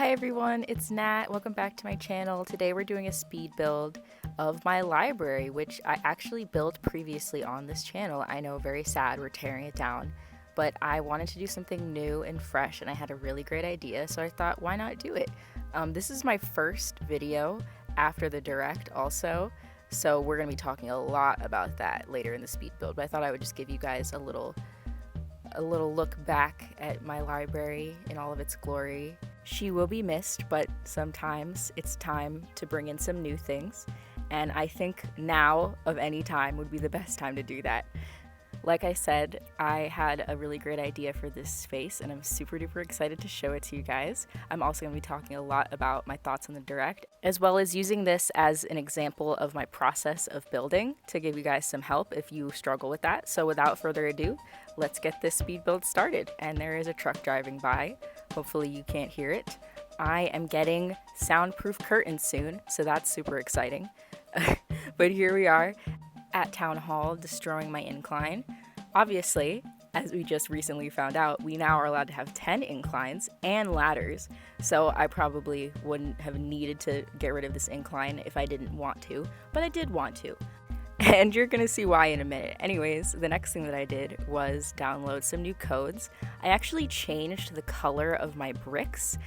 Hi everyone, it's Nat. Welcome back to my channel. Today we're doing a speed build of my library, which I actually built previously on this channel. I know, very sad, we're tearing it down, but I wanted to do something new and fresh and I had a really great idea, so I thought, why not do it? This is my first video after the direct also, so we're going to be talking a lot about that later in the speed build, but I thought I would just give you guys a little look back at my library in all of its glory. She will be missed, but sometimes it's time to bring in some new things, and I think now of any time would be the best time to do that. Like I said, I had a really great idea for this space and I'm super duper excited to show it to you guys. I'm also going to be talking a lot about my thoughts on the direct, as well as using this as an example of my process of building to give you guys some help if you struggle with that. So without further ado, let's get this speed build started. And there is a truck driving by. Hopefully you can't hear it. I am getting soundproof curtains soon, so that's super exciting. But here we are at Town Hall destroying my incline. Obviously, as we just recently found out, we now are allowed to have 10 inclines and ladders, so I probably wouldn't have needed to get rid of this incline if I didn't want to, but I did want to. And you're gonna see why in a minute. Anyways, the next thing that I did was download some new codes. I actually changed the color of my bricks.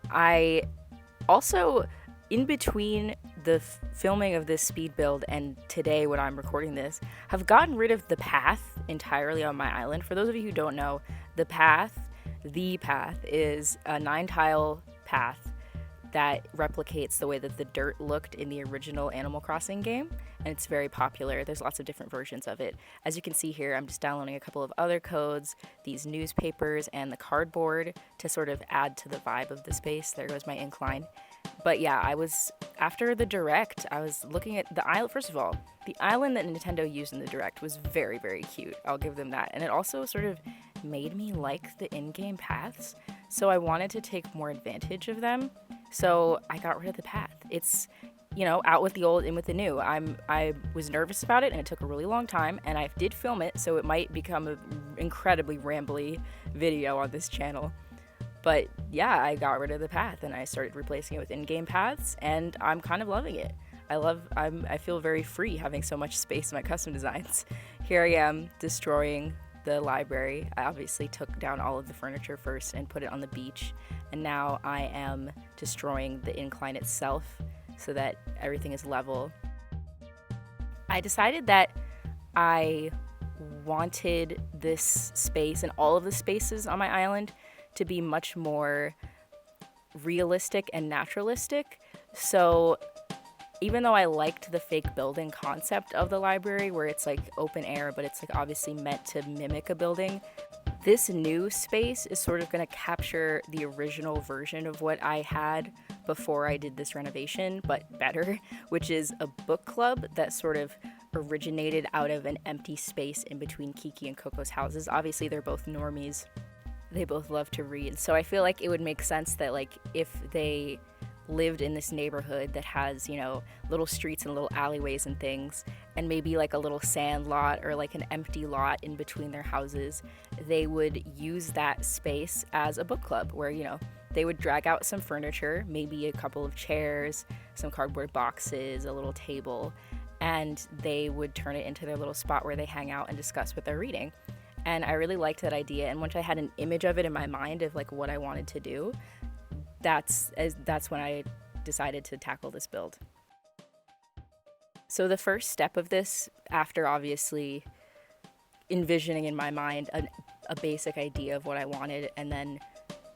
I also, in between the filming of this speed build and today when I'm recording this, have gotten rid of the path entirely on my island. For those of you who don't know, the path is a 9-tile path that replicates the way that the dirt looked in the original Animal Crossing game, and it's very popular. There's lots of different versions of it. As you can see here, I'm just downloading a couple of other codes, these newspapers, and the cardboard to sort of add to the vibe of the space. There goes my incline. But yeah, after the direct, I was looking at the island. First of all, the island that Nintendo used in the direct was very, very cute. I'll give them that. And it also sort of made me like the in-game paths, so I wanted to take more advantage of them. So I got rid of the path. It's, out with the old, in with the new. I was nervous about it and it took a really long time, and I did film it, so it might become an incredibly rambly video on this channel. But yeah, I got rid of the path and I started replacing it with in-game paths, and I'm kind of loving it. I feel very free having so much space in my custom designs. Here I am destroying the library. I obviously took down all of the furniture first and put it on the beach, and now I am destroying the incline itself so that everything is level. I decided that I wanted this space and all of the spaces on my island to be much more realistic and naturalistic. So even though I liked the fake building concept of the library, where it's like open air, but it's like obviously meant to mimic a building, this new space is sort of going to capture the original version of what I had before I did this renovation, but better, which is a book club that sort of originated out of an empty space in between Kiki and Coco's houses. Obviously, they're both normies. They both love to read, so I feel like it would make sense that, like, if they lived in this neighborhood that has, little streets and little alleyways and things, and maybe like a little sand lot or like an empty lot in between their houses, they would use that space as a book club where, they would drag out some furniture, maybe a couple of chairs, some cardboard boxes, a little table, and they would turn it into their little spot where they hang out and discuss what they're reading. And I really liked that idea, and once I had an image of it in my mind of like what I wanted to do, that's when I decided to tackle this build. So the first step of this, after obviously envisioning in my mind a basic idea of what I wanted and then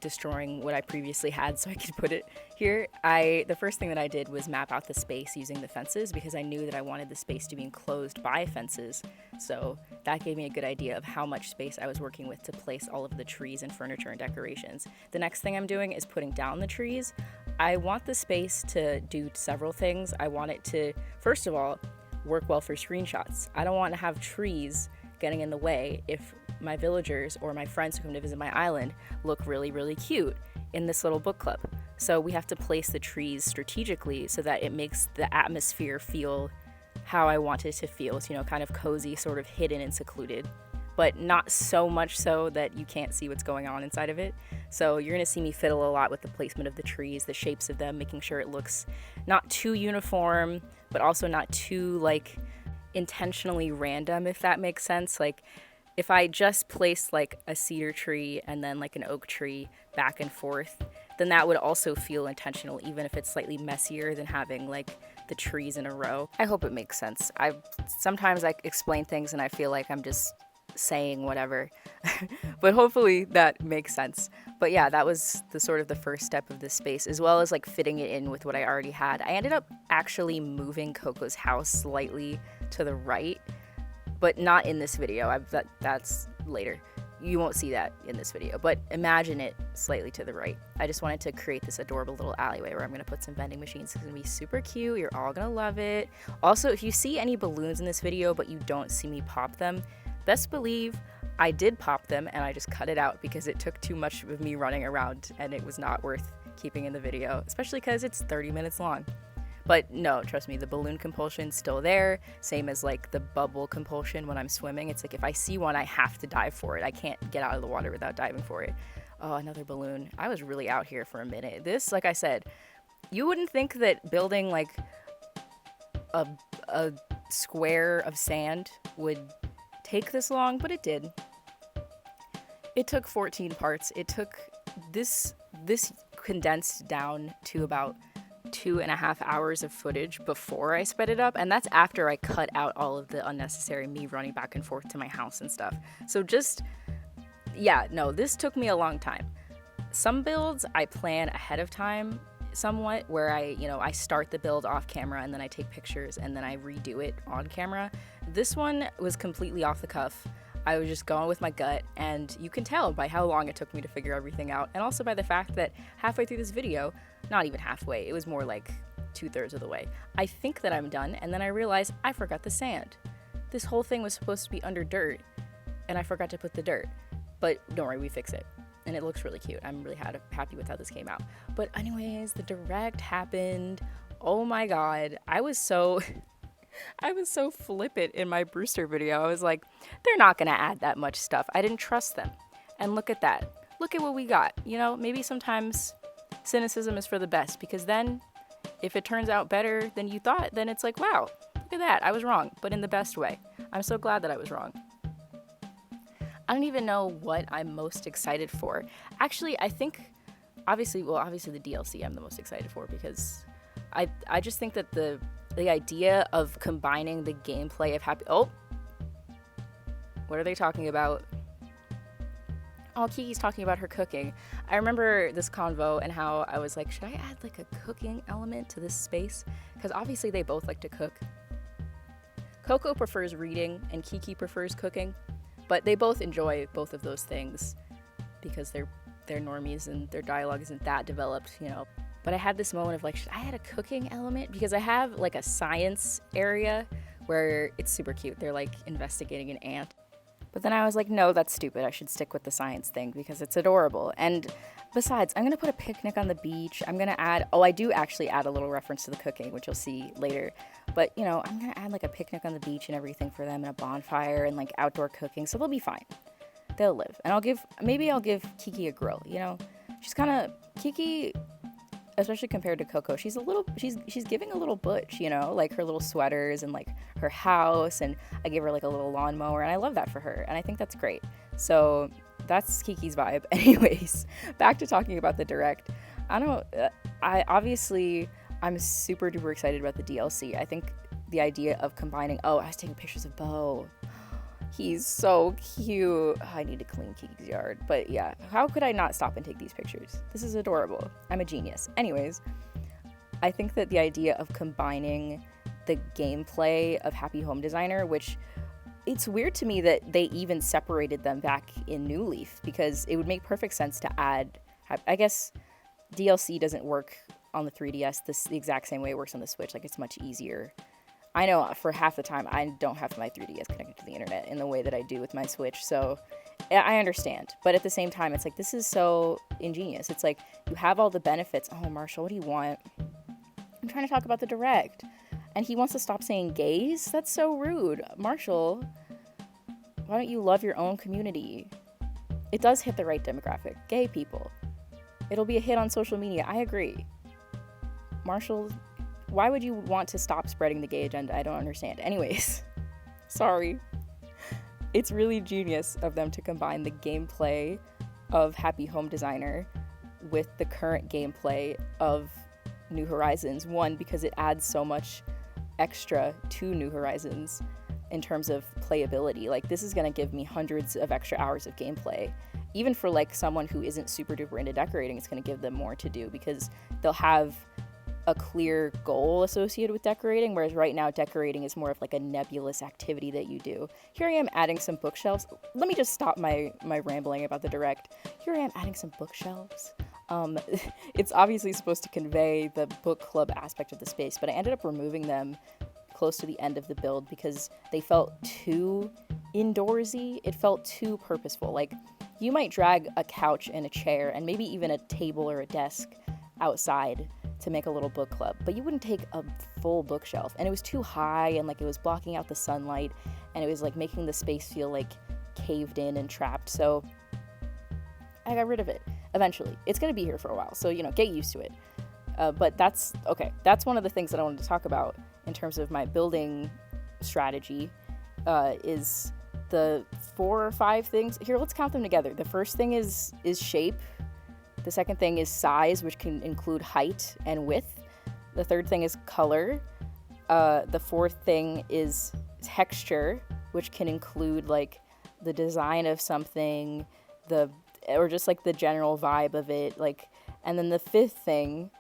destroying what I previously had so I could put it here, the first thing that I did was map out the space using the fences, because I knew that I wanted the space to be enclosed by fences. So that gave me a good idea of how much space I was working with to place all of the trees and furniture and decorations. The next thing I'm doing is putting down the trees. I want the space to do several things. I want it to, first of all, work well for screenshots. I don't want to have trees getting in the way if my villagers or my friends who come to visit my island look really, really cute in this little book club. So we have to place the trees strategically so that it makes the atmosphere feel how I want it to feel. So, kind of cozy, sort of hidden and secluded, but not so much so that you can't see what's going on inside of it. So you're gonna see me fiddle a lot with the placement of the trees, the shapes of them, making sure it looks not too uniform, but also not too like intentionally random, if that makes sense. Like if I just placed like a cedar tree and then like an oak tree back and forth, then that would also feel intentional, even if it's slightly messier than having like the trees in a row. I hope it makes sense. Sometimes I explain things and I feel like I'm just saying whatever, but hopefully that makes sense. But yeah, that was the sort of the first step of this space, as well as like fitting it in with what I already had. I ended up actually moving Coco's house slightly to the right, but not in this video. That's later. You won't see that in this video, but imagine it slightly to the right. I just wanted to create this adorable little alleyway where I'm gonna put some vending machines. It's gonna be super cute. You're all gonna love it. Also, if you see any balloons in this video, but you don't see me pop them, best believe I did pop them and I just cut it out because it took too much of me running around and it was not worth keeping in the video, especially because it's 30 minutes long. But no, trust me, the balloon compulsion's still there. Same as like the bubble compulsion when I'm swimming. It's like if I see one, I have to dive for it. I can't get out of the water without diving for it. Oh, another balloon. I was really out here for a minute. This, like I said, you wouldn't think that building like a square of sand would take this long, but it did. It took 14 parts. It took this condensed down to about 2.5 hours of footage before I sped it up, and that's after I cut out all of the unnecessary me running back and forth to my house and stuff. So just, yeah, no, this took me a long time. Some builds I plan ahead of time somewhat, where I start the build off camera and then I take pictures and then I redo it on camera. This one was completely off the cuff. I was just going with my gut, and you can tell by how long it took me to figure everything out, and also by the fact that halfway through this video, not even halfway, it was more like 2/3 of the way, I think that I'm done, and then I realized I forgot the sand. This whole thing was supposed to be under dirt, and I forgot to put the dirt. But don't worry, we fix it. And it looks really cute. I'm really happy with how this came out. But anyways, the direct happened. Oh my god, I was so flippant in my Brewster video. I was like, they're not gonna add that much stuff. I didn't trust them. And look at that. Look at what we got. You know, maybe sometimes cynicism is for the best, because then if it turns out better than you thought, then it's like, wow, look at that. I was wrong, but in the best way. I'm so glad that I was wrong. I don't even know what I'm most excited for. Actually, I think, obviously the DLC I'm the most excited for, because I just think that the idea of combining the gameplay of what are they talking about? Oh, Kiki's talking about her cooking. I remember this convo and how I was like, should I add like a cooking element to this space? Because obviously they both like to cook. Coco prefers reading and Kiki prefers cooking, but they both enjoy both of those things because they're normies and their dialogue isn't that developed, you know. But I had this moment of like, should I add a cooking element? Because I have like a science area where it's super cute. They're like investigating an ant. But then I was like, no, that's stupid. I should stick with the science thing because it's adorable. And besides, I'm going to put a picnic on the beach. I'm going to add, I do actually add a little reference to the cooking, which you'll see later. But, you know, I'm going to add like a picnic on the beach and everything for them, and a bonfire and like outdoor cooking. So they'll be fine. They'll live. And maybe I'll give Kiki a grill, you know? She's kind of, Kiki, especially compared to Coco, she's giving a little butch, you know, like her little sweaters and like her house, and I give her like a little lawnmower, and I love that for her, and I think that's great. So that's Kiki's vibe. Anyways, back to talking about the direct. I'm super duper excited about the DLC. I think the idea of combining, I was taking pictures of Bo. He's so cute. I need to clean Kiki's yard. But yeah, how could I not stop and take these pictures? This is adorable. I'm a genius. Anyways, I think that the idea of combining the gameplay of Happy Home Designer, which it's weird to me that they even separated them back in New Leaf, because it would make perfect sense to add, I guess DLC doesn't work on the 3DS the exact same way it works on the Switch. Like, it's much easier. I know for half the time I don't have my 3DS connected to the internet in the way that I do with my Switch, so I understand. But at the same time, it's like, this is so ingenious. It's like, you have all the benefits. Oh, Marshall, what do you want? I'm trying to talk about the direct. And he wants to stop saying gays? That's so rude. Marshall, why don't you love your own community? It does hit the right demographic. Gay people. It'll be a hit on social media. I agree. Marshall, why would you want to stop spreading the gay agenda? I don't understand. Anyways, sorry. It's really genius of them to combine the gameplay of Happy Home Designer with the current gameplay of New Horizons. One, because it adds so much extra to New Horizons in terms of playability. Like, this is going to give me hundreds of extra hours of gameplay. Even for like someone who isn't super duper into decorating, it's going to give them more to do because they'll have a clear goal associated with decorating, whereas right now decorating is more of like a nebulous activity that you do. Here I am adding some bookshelves. Let me just stop my rambling about the direct. Here I am adding some bookshelves. It's obviously supposed to convey the book club aspect of the space, but I ended up removing them close to the end of the build because they felt too indoorsy. It felt too purposeful. Like, you might drag a couch and a chair and maybe even a table or a desk outside to make a little book club, but you wouldn't take a full bookshelf, and it was too high and like it was blocking out the sunlight, and it was like making the space feel like caved in and trapped. So I got rid of it. Eventually, it's going to be here for a while, so you know, get used to it. But that's okay. That's one of the things that I wanted to talk about in terms of my building strategy. Is the 4 or 5 things here. Let's count them together. The first thing is shape. The second thing is size, which can include height and width. The third thing is color. The fourth thing is texture, which can include like the design of something, or just like the general vibe of it. Like, and then the fifth thing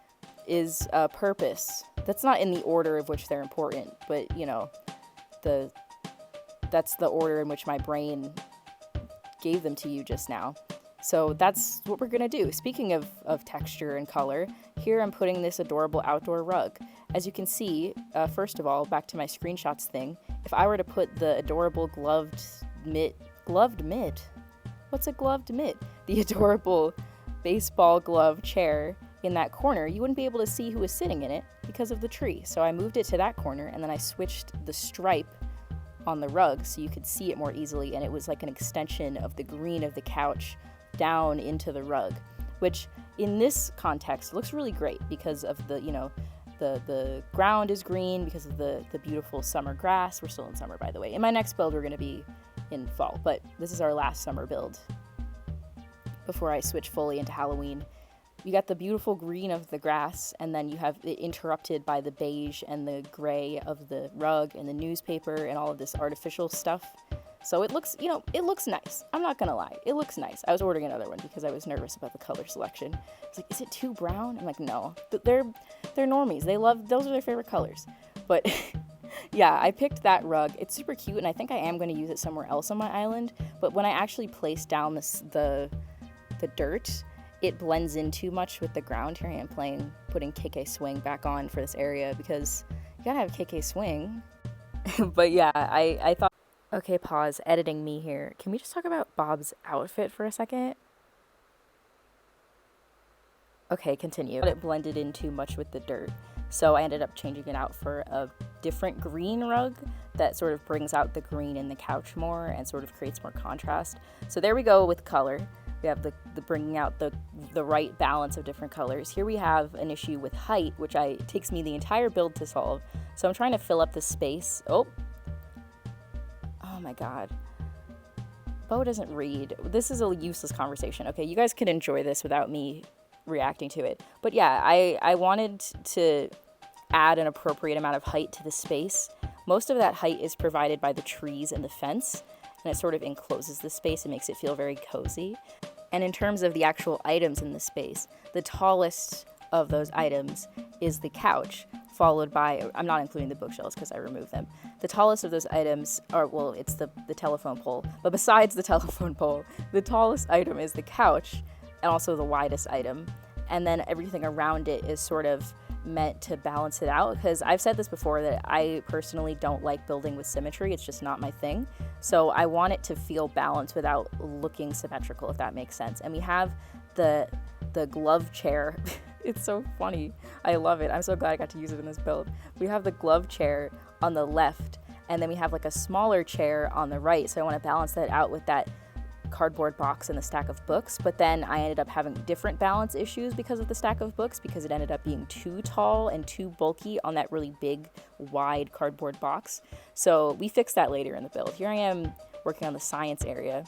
is purpose. That's not in the order of which they're important, but you know, that's the order in which my brain gave them to you just now. So that's what we're gonna do. Speaking of texture and color, here I'm putting this adorable outdoor rug. As you can see, first of all, back to my screenshots thing, if I were to put the adorable gloved mitt? What's a gloved mitt? The adorable baseball glove chair in that corner, you wouldn't be able to see who was sitting in it because of the tree. So I moved it to that corner, and then I switched the stripe on the rug so you could see it more easily, and it was like an extension of the green of the couch down into the rug, which in this context looks really great because of the, you know, the ground is green because of the beautiful summer grass. We're still in summer, by the way. In my next build, we're going to be in fall, but this is our last summer build before I switch fully into Halloween. You got the beautiful green of the grass, and then you have it interrupted by the beige and the gray of the rug and the newspaper and all of this artificial stuff. So it looks, you know, it looks nice. I'm not gonna lie, it looks nice. I was ordering another one because I was nervous about the color selection. I was like, is it too brown? I'm like, no. They're normies. They love, those are their favorite colors. But yeah, I picked that rug. It's super cute, and I think I am going to use it somewhere else on my island. But when I actually place down the dirt, it blends in too much with the ground. Here I am putting KK swing back on for this area because you gotta have KK swing. But yeah, I thought, okay, pause, editing me here. Can we just talk about Bob's outfit for a second? Okay, continue. It blended in too much with the dirt, so I ended up changing it out for a different green rug that sort of brings out the green in the couch more and sort of creates more contrast. So there we go with color. We have the bringing out the right balance of different colors. Here we have an issue with height, which takes me the entire build to solve. So I'm trying to fill up the space. Oh my god. Bo doesn't read. This is a useless conversation. Okay, you guys can enjoy this without me reacting to it. But yeah, I wanted to add an appropriate amount of height to the space. Most of that height is provided by the trees and the fence, and it sort of encloses the space and makes it feel very cozy. And in terms of the actual items in the space, the tallest of those items is the couch, followed by, I'm not including the bookshelves because I removed them. The tallest of those items are, well, it's the telephone pole. But besides the telephone pole, the tallest item is the couch, and also the widest item. And then everything around it is sort of meant to balance it out, because I've said this before that I personally don't like building with symmetry. It's just not my thing. So I want it to feel balanced without looking symmetrical, if that makes sense. And we have the glove chair. It's so funny. I love it. I'm so glad I got to use it in this build. We have the glove chair on the left, and then we have like a smaller chair on the right. So I want to balance that out with that cardboard box and the stack of books, but then I ended up having different balance issues because of the stack of books, because it ended up being too tall and too bulky on that really big, wide cardboard box. So we fixed that later in the build. Here I am working on the science area.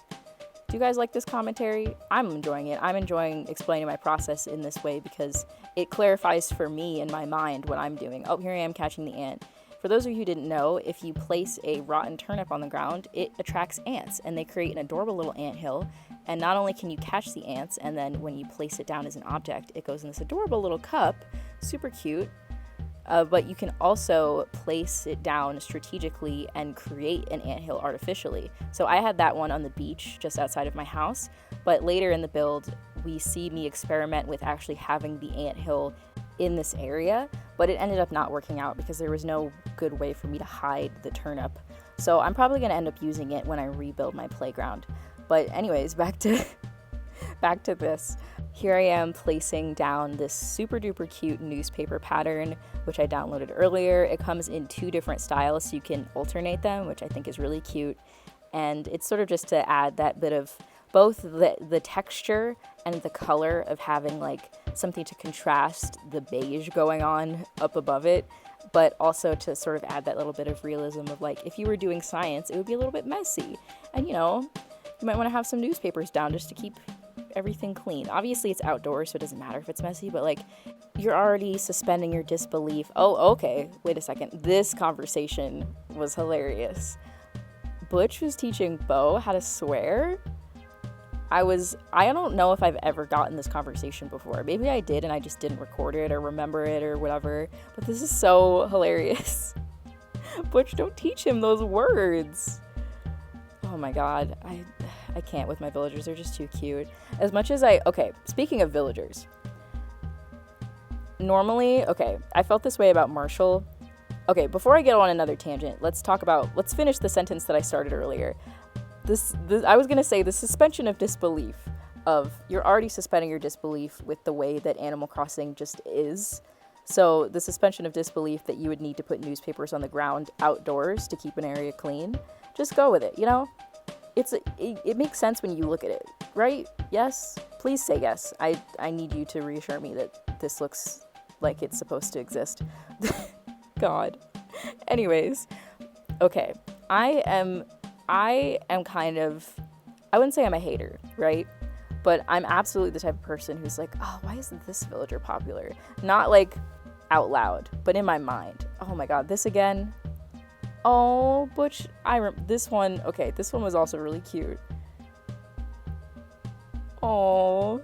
Do you guys like this commentary? I'm enjoying it. I'm enjoying explaining my process in this way because it clarifies for me in my mind what I'm doing. Oh, here I am catching the ant. For those of you who didn't know, if you place a rotten turnip on the ground, it attracts ants, and they create an adorable little anthill. And not only can you catch the ants, and then when you place it down as an object, it goes in this adorable little cup, super cute, but you can also place it down strategically and create an anthill artificially. So I had that one on the beach just outside of my house, but later in the build, we see me experiment with actually having the anthill in this area, but it ended up not working out because there was no good way for me to hide the turnip. So I'm probably going to end up using it when I rebuild my playground. But anyways, back to this. Here I am placing down this super duper cute newspaper pattern, which I downloaded earlier. It comes in 2 different styles, so you can alternate them, which I think is really cute. And it's sort of just to add that bit of both the texture and the color of having like something to contrast the beige going on up above it, but also to sort of add that little bit of realism of like, if you were doing science, it would be a little bit messy. And you know, you might want to have some newspapers down just to keep everything clean. Obviously it's outdoors, so it doesn't matter if it's messy, but like, you're already suspending your disbelief. Oh, okay, wait a second. This conversation was hilarious. Butch was teaching Bo how to swear. I don't know if I've ever gotten this conversation before. Maybe I did and I just didn't record it or remember it or whatever, but this is so hilarious. Butch, don't teach him those words. Oh my god, I can't with my villagers. They're just too cute. As much as okay, speaking of villagers. Normally, okay, I felt this way about Marshall. Okay, before I get on another tangent, let's finish the sentence that I started earlier. I was gonna say the suspension of disbelief of you're already suspending your disbelief with the way that Animal Crossing just is. So the suspension of disbelief that you would need to put newspapers on the ground outdoors to keep an area clean, just go with it, you know? It makes sense when you look at it, right? Yes? Please say yes. I need you to reassure me that this looks like it's supposed to exist. God. Anyways, okay. I am kind of, I wouldn't say I'm a hater, right? But I'm absolutely the type of person who's like, oh, why isn't this villager popular? Not like out loud, but in my mind. Oh my god, this again? Oh, Butch, this one was also really cute. Oh.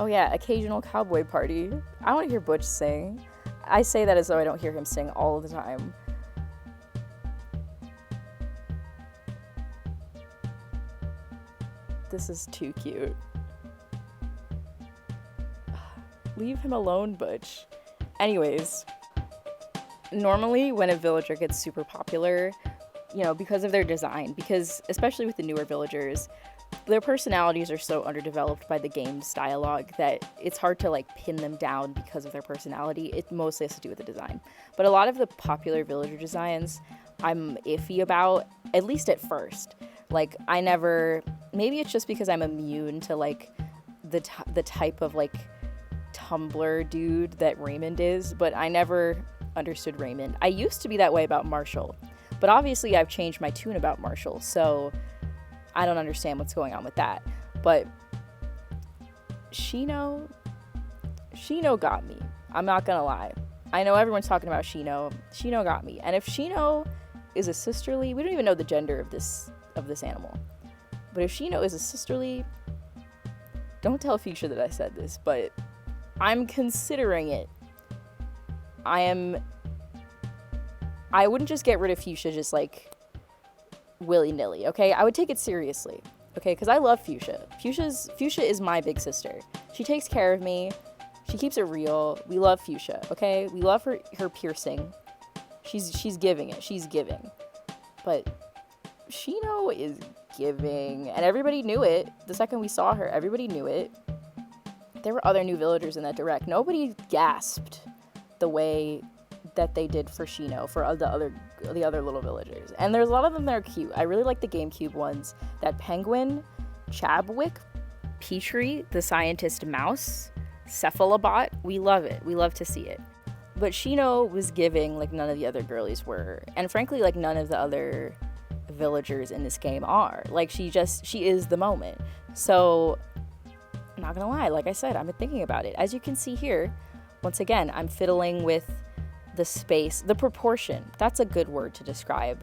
Oh yeah, occasional cowboy party. I want to hear Butch sing. I say that as though I don't hear him sing all the time. This is too cute. Leave him alone, Butch. Anyways, normally when a villager gets super popular, you know, because of their design, because especially with the newer villagers, their personalities are so underdeveloped by the game's dialogue that it's hard to like pin them down because of their personality. It mostly has to do with the design. But a lot of the popular villager designs I'm iffy about, at least at first. Like maybe it's just because I'm immune to like the type of like Tumblr dude that Raymond is, but I never understood Raymond. I used to be that way about Marshall, but obviously I've changed my tune about Marshall, so I don't understand what's going on with that. But Shino got me. I'm not gonna lie. I know everyone's talking about Shino. Shino got me. And if Shino is a sisterly, we don't even know the gender of this animal. But if Shino is a sisterly, don't tell Fuchsia that I said this, but I'm considering it. I wouldn't just get rid of Fuchsia just like willy-nilly, okay? I would take it seriously, okay? Because I love Fuchsia. Fuchsia is my big sister. She takes care of me. She keeps it real. We love Fuchsia, okay? We love her piercing. She's giving it. She's giving. But Shino is giving. And everybody knew it. The second we saw her, everybody knew it. There were other new villagers in that direct. Nobody gasped the way that they did for Shino, for the other little villagers. And there's a lot of them that are cute. I really like the GameCube ones. That penguin, Chabwick, Petrie, the scientist mouse, Cephalobot. We love it. We love to see it. But Shino was giving like none of the other girlies were. And frankly, like none of the other villagers in this game are. Like she is the moment. So I'm not gonna lie, like I said, I've been thinking about it. As you can see here, once again, I'm fiddling with the space, the proportion. That's a good word to describe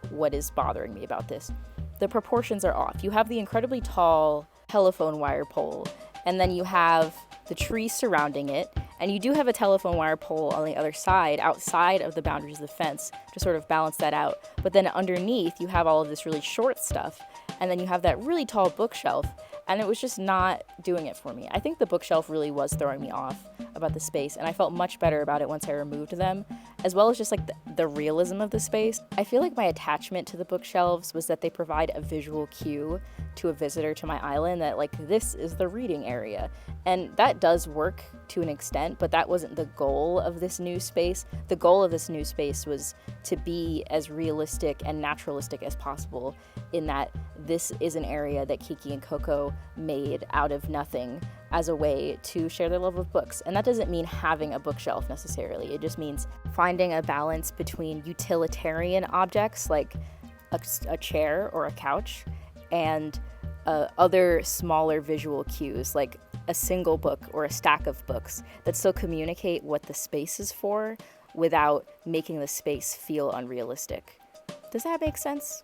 what is bothering me about this. The proportions are off. You have the incredibly tall telephone wire pole, and then you have the tree surrounding it, and you do have a telephone wire pole on the other side, outside of the boundaries of the fence, to sort of balance that out. But then underneath, you have all of this really short stuff, and then you have that really tall bookshelf, and it was just not doing it for me. I think the bookshelf really was throwing me off about the space, and I felt much better about it once I removed them, as well as just like the realism of the space. I feel like my attachment to the bookshelves was that they provide a visual cue to a visitor to my island that like this is the reading area, and that does work to an extent, but that wasn't the goal of this new space. The goal of this new space was to be as realistic and naturalistic as possible, in that this is an area that Kiki and Coco made out of nothing as a way to share their love of books. And that doesn't mean having a bookshelf necessarily. It just means finding a balance between utilitarian objects like a chair or a couch and other smaller visual cues like a single book or a stack of books that still communicate what the space is for without making the space feel unrealistic. Does that make sense?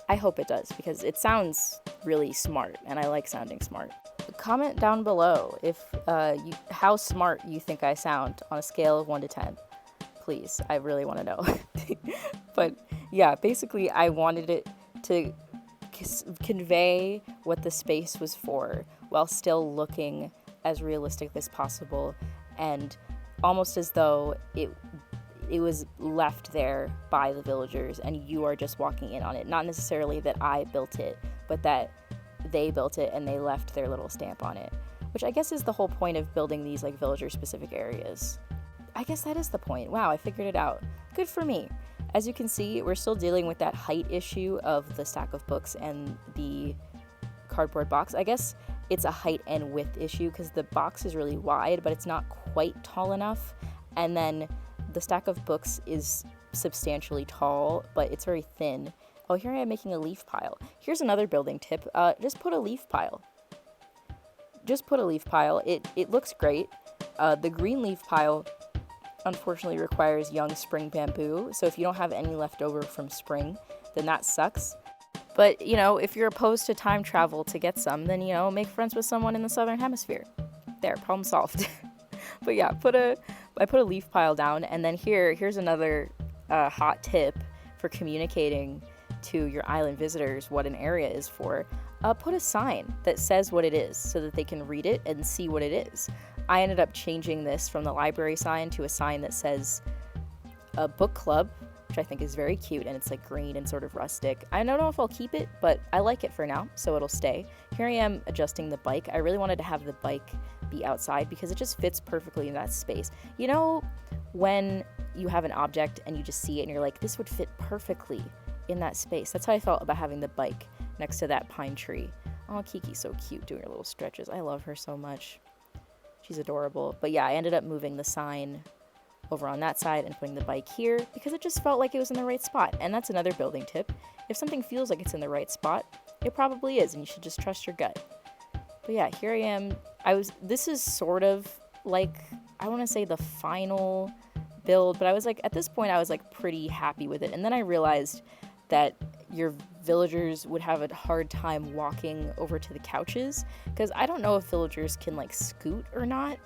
I hope it does, because it sounds really smart, and I like sounding smart. Comment down below if how smart you think I sound on a scale of 1 to 10. Please, I really want to know. But yeah, basically I wanted it to convey what the space was for while still looking as realistic as possible, and almost as though it was left there by the villagers and you are just walking in on it. Not necessarily that I built it, but that they built it and they left their little stamp on it, which I guess is the whole point of building these like villager specific areas. I guess that is the point. Wow, I figured it out. Good for me. As you can see, we're still dealing with that height issue of the stack of books and the cardboard box. I guess it's a height and width issue because the box is really wide, but it's not quite tall enough. And then the stack of books is substantially tall, but it's very thin. Oh, here I am making a leaf pile. Here's another building tip. Just put a leaf pile. Just put a leaf pile. It looks great. The green leaf pile unfortunately requires young spring bamboo, so if you don't have any left over from spring, then that sucks. But, you know, if you're opposed to time travel to get some, then, you know, make friends with someone in the southern hemisphere. There, problem solved. But yeah, I put a leaf pile down, and then here's another hot tip for communicating to your island visitors what an area is for. Put a sign that says what it is so that they can read it and see what it is. I ended up changing this from the library sign to a sign that says a book club, which I think is very cute, and it's like green and sort of rustic. I don't know if I'll keep it, but I like it for now, so it'll stay. Here I am adjusting the bike. I really wanted to have the bike be outside because it just fits perfectly in that space. You know, when you have an object and you just see it and you're like, this would fit perfectly in that space. That's how I felt about having the bike next to that pine tree. Oh, Kiki's so cute doing her little stretches. I love her so much. She's adorable. But yeah, I ended up moving the sign over on that side and putting the bike here because it just felt like it was in the right spot. And that's another building tip. If something feels like it's in the right spot, it probably is, and you should just trust your gut. But yeah, here I am. This is sort of like, I want to say the final build, but I was like, at this point I was like pretty happy with it. And then I realized that your villagers would have a hard time walking over to the couches, because I don't know if villagers can like scoot or not,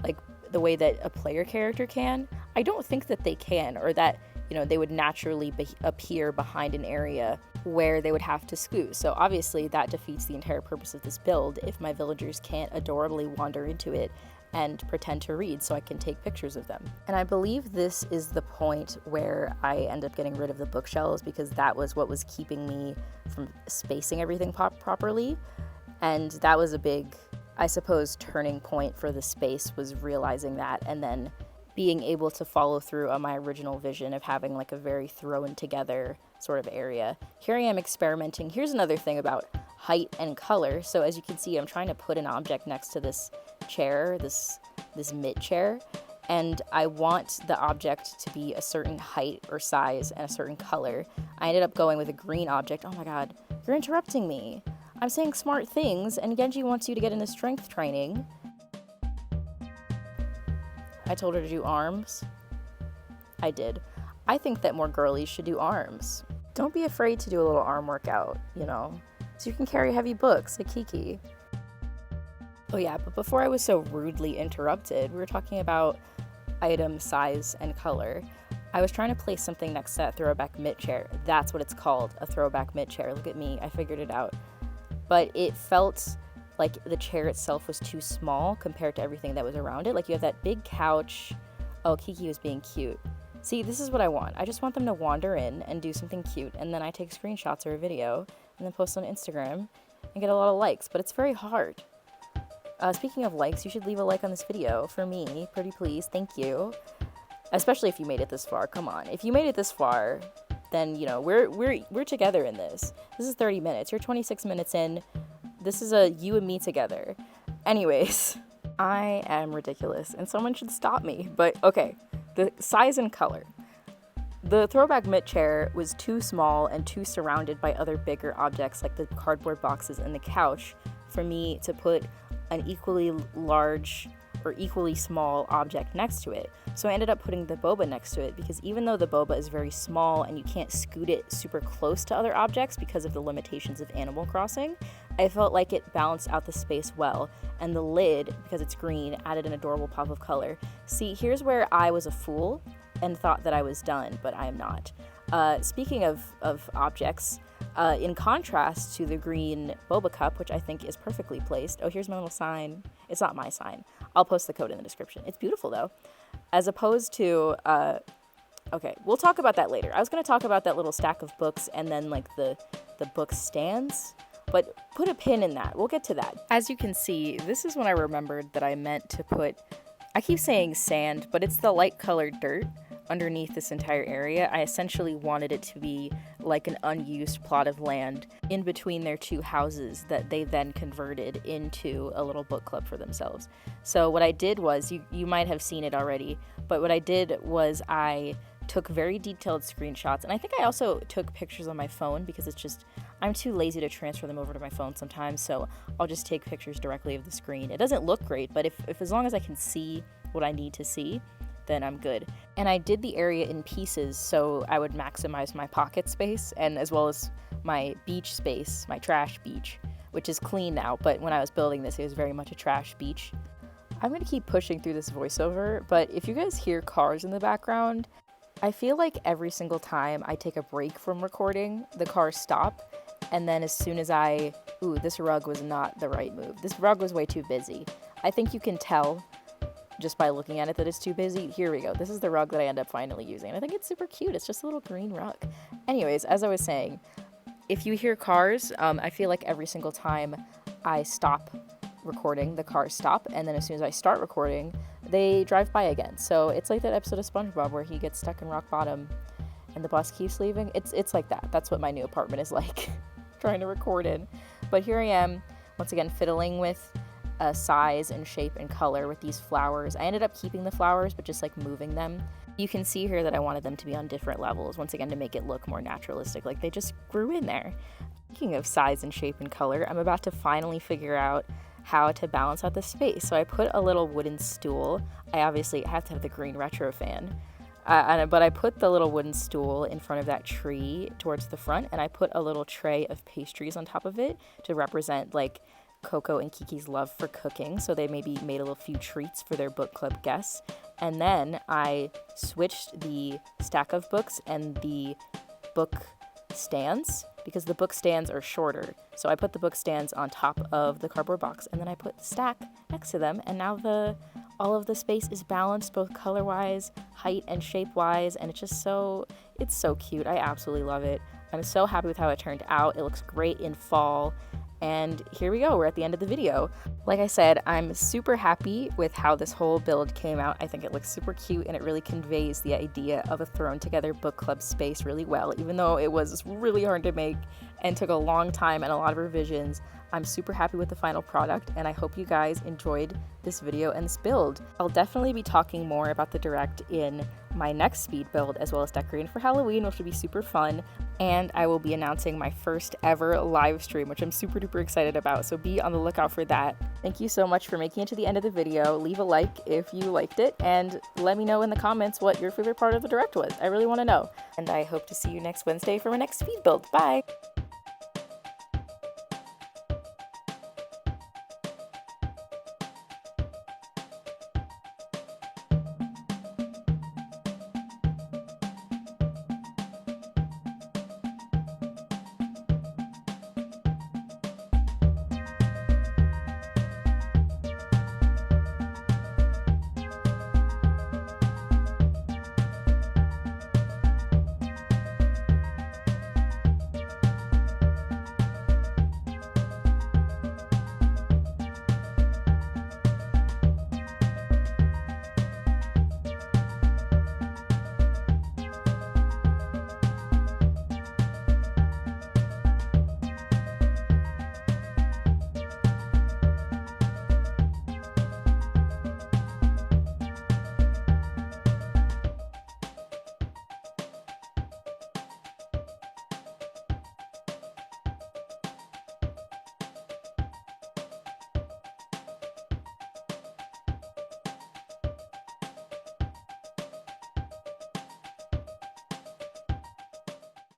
like the way that a player character can. I don't think that they can, or that, you know, they would naturally appear behind an area where they would have to scoot. So obviously that defeats the entire purpose of this build if my villagers can't adorably wander into it and pretend to read so I can take pictures of them. And I believe this is the point where I end up getting rid of the bookshelves, because that was what was keeping me from spacing everything properly. And that was a big, I suppose, turning point for the space, was realizing that, and then being able to follow through on my original vision of having like a very thrown together sort of area. Here I am experimenting. Here's another thing about height and color. So as you can see, I'm trying to put an object next to this chair, this mid chair, and I want the object to be a certain height or size and a certain color. I ended up going with a green object. Oh my god, you're interrupting me. I'm saying smart things, and Genji wants you to get into strength training. I told her to do arms. I did. I think that more girlies should do arms. Don't be afraid to do a little arm workout, you know, so you can carry heavy books like Kiki. Oh yeah, but before I was so rudely interrupted, we were talking about item size and color. I was trying to place something next to that throwback mitt chair. That's what it's called, a throwback mitt chair. Look at me, I figured it out. But it felt like the chair itself was too small compared to everything that was around it. Like you have that big couch. Oh, Kiki was being cute. See, this is what I want. I just want them to wander in and do something cute, and then I take screenshots or a video and then post on Instagram and get a lot of likes, but it's very hard. Speaking of likes, you should leave a like on this video for me, pretty please, thank you. Especially if you made it this far, come on. If you made it this far, then, you know, we're together in this. This is 30 minutes, you're 26 minutes in. This is a you and me together. Anyways, I am ridiculous, and someone should stop me, but okay. The size and color. The throwback mitt chair was too small and too surrounded by other bigger objects like the cardboard boxes and the couch for me to put an equally large or equally small object next to it. So I ended up putting the boba next to it because even though the boba is very small and you can't scoot it super close to other objects because of the limitations of Animal Crossing, I felt like it balanced out the space well, and the lid, because it's green, added an adorable pop of color. See, here's where I was a fool and thought that I was done, but I am not. Speaking of objects, in contrast to the green boba cup, which I think is perfectly placed. Oh, here's my little sign. It's not my sign. I'll post the code in the description. It's beautiful though. As opposed to, okay, we'll talk about that later. I was going to talk about that little stack of books and then like the book stands, but put a pin in that. We'll get to that. As you can see, this is when I remembered that I meant to put, I keep saying sand, but it's the light colored dirt underneath this entire area. I essentially wanted it to be like an unused plot of land in between their two houses that they then converted into a little book club for themselves. So what I did was, you might have seen it already, but what I did was I took very detailed screenshots, and I think I also took pictures on my phone because it's just, I'm too lazy to transfer them over to my phone sometimes, so I'll just take pictures directly of the screen. It doesn't look great, but if as long as I can see what I need to see, then I'm good. And I did the area in pieces so I would maximize my pocket space and as well as my beach space, my trash beach, which is clean now, but when I was building this, it was very much a trash beach. I'm gonna keep pushing through this voiceover, but if you guys hear cars in the background, I feel like every single time I take a break from recording, the cars stop, and then as soon as ooh, this rug was not the right move. This rug was way too busy. I think you can tell just by looking at it that it's too busy. Here we go. This is the rug that I end up finally using. I think it's super cute. It's just a little green rug. Anyways, as I was saying, if you hear cars, I feel like every single time I stop recording, the cars stop, and then as soon as I start recording, they drive by again. So it's like that episode of SpongeBob where he gets stuck in rock bottom and the bus keeps leaving. It's like that. That's what my new apartment is like, trying to record in. But here I am, once again, fiddling with size and shape and color with these flowers. I ended up keeping the flowers, but just like moving them. You can see here that I wanted them to be on different levels, once again, to make it look more naturalistic, like they just grew in there. Speaking of size and shape and color, I'm about to finally figure out how to balance out the space. So I put a little wooden stool. I have to have the green retro fan. But I put the little wooden stool in front of that tree towards the front, and I put a little tray of pastries on top of it to represent like Coco and Kiki's love for cooking, so they maybe made a little few treats for their book club guests. And then I switched the stack of books and the book stands because the book stands are shorter. So I put the book stands on top of the cardboard box, and then I put the stack next to them, and now all of the space is balanced both color-wise, height and shape-wise, and it's so cute. I absolutely love it. I'm so happy with how it turned out. It looks great in fall. And here we go, we're at the end of the video. Like I said, I'm super happy with how this whole build came out. I think it looks super cute and it really conveys the idea of a thrown together book club space really well. Even though it was really hard to make and took a long time and a lot of revisions, I'm super happy with the final product, and I hope you guys enjoyed this video and this build. I'll definitely be talking more about the direct in my next speed build, as well as decorating for Halloween, which will be super fun. And I will be announcing my first ever live stream, which I'm super duper excited about, so be on the lookout for that. Thank you so much for making it to the end of the video. Leave a like if you liked it, and let me know in the comments what your favorite part of the direct was. I really want to know. And I hope to see you next Wednesday for my next speed build. Bye!